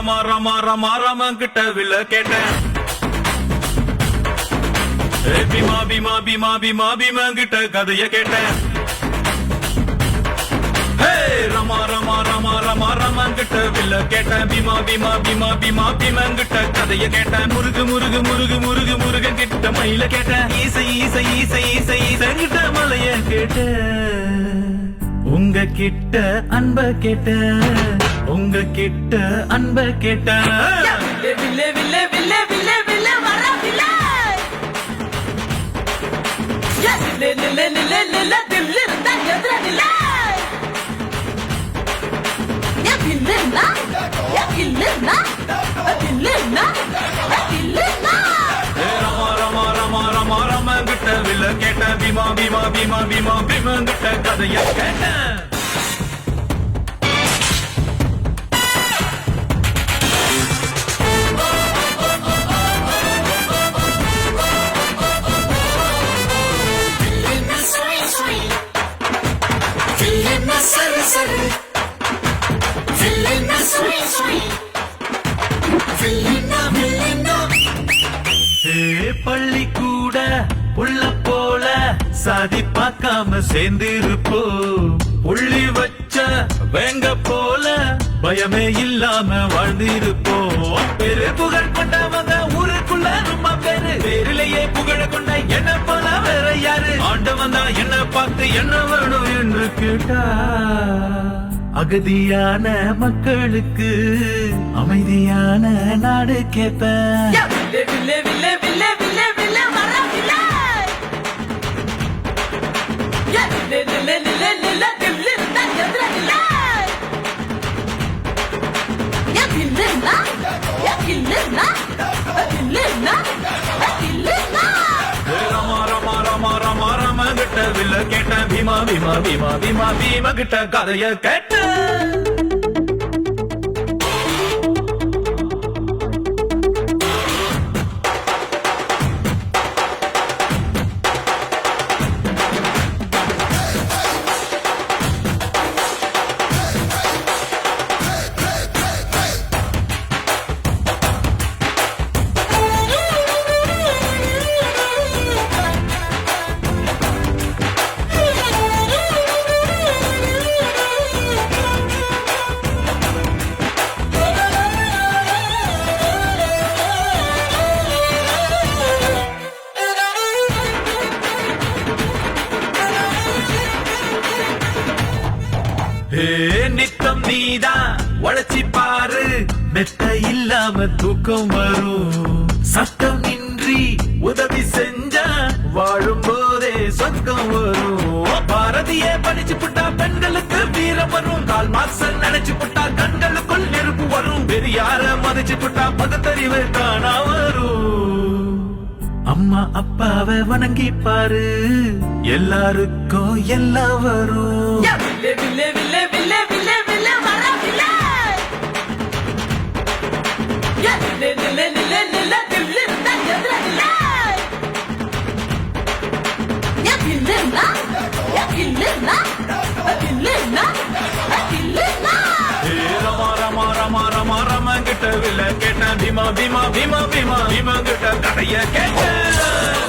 ரமா ரமா ரமா ரமன் கிட்ட வில்ல கேட்டேன். பீமா பீமா பீமா பீமா பீமன் கிட்ட கதைய கேட்டேன். ரமா ரமா ரமா ரமா ரமன் கிட்ட வில்ல கேட்டேன். பீமா பீமா பீமா பீமா பீமன் கிட்ட கதைய கேட்டேன். முருகு முருகு முருகு முருகு முருகன் கிட்ட மயில கேட்டேன். ஈசை ஈசை ஈசை ஈசை ஈசங்கிட்ட மலைய கேட்டேன். உங்க கிட்ட அன்ப கேட்ட, உங்க கிட்ட அன்ப கேட்ட. வில்லே வில்லே வில்லே வில்லே வில்லே வர வில்லே நில்லே நில்லே நில்லே நில்லே தில்லு இருந்தா எதிர நில்லே வில்லுன்னா வில்லுன்னா வில்லுன்னா வில்லுன்னா. ரமா ரமா ரமா ரமா ரமன் கிட்ட வில்ல கேட்டேன். பீமா பீமா பீமா பீமா பீமன் கிட்ட கதைய கேட்டேன். பள்ளி கூட உள்ள போல சாதி பார்க்காம சேர்ந்திருப்போ. உள்ளி வச்ச வேங்க போல பயமே இல்லாம வாழ்ந்திருப்போ. பெரு புகழ் கொண்டவங்க ஊருக்குள்ள நம்ம பேரு. பேரிலேயே புகழ கொண்ட என்ன போல வேற யாரு? ஆண்டவன் தான் என்ன பார்த்து என்ன வேணும் என்று கேட்டா. அகதியான மக்களுக்கு அமைதியான நாடு கேட்பேன். வில்லே வில்லே வில்லே வில்லே வில்லே வர வில்லே நில்லே நில்லே நில்லே நில்லே தில்லு இருந்தா எதிர நில்லே வில்லுன்னா வில்லுன்னா வில்லுன்னா வில்லுன்னா. ரமா ரமா ரமா ரமா ரமன் கிட்ட வில்ல கேட்டேன். பீமா பீமா பீமா பீமா பீம கிட்ட கதைய கேட்டேன். நித்தம் நீதான் உழைச்சி பாரு, மெத்த இல்லாம தூக்கம் வரும். சட்டம் இன்றி உதவி செஞ்சா வாழும் போதே சொர்க்கம் வரும். பாரதிய படிச்சு புட்டா பெண்களுக்கு வீரம் வரும். கால் மாசம் நினைச்சு புட்டா கண்களுக்குள் நெருப்பு வரும். பெரியார மதிச்சு புட்டா பகுத்தறிவு காணா வரும். அம்மா அப்பாவை வணங்கி பாரு, எல்லாருக்கும் எல்லாம் வரும். வில்லே வில்லே வில்லே வில்லே வில்லே வில்லே வர வில்லே நில்லே நில்லே நில்லே நில்லே தில்லு இருந்தா எதிர நில்லே வில்லுன்னா வில்லுன்னா வில்லுன்னா வில்லுன்னா. ரமா ரமா ரமா ரமா ரமன் கிட்ட வில்ல கேட்டேன். பீமா பீமா பீமா பீமா பீமா கிட்ட கதைய கேட்டேன்.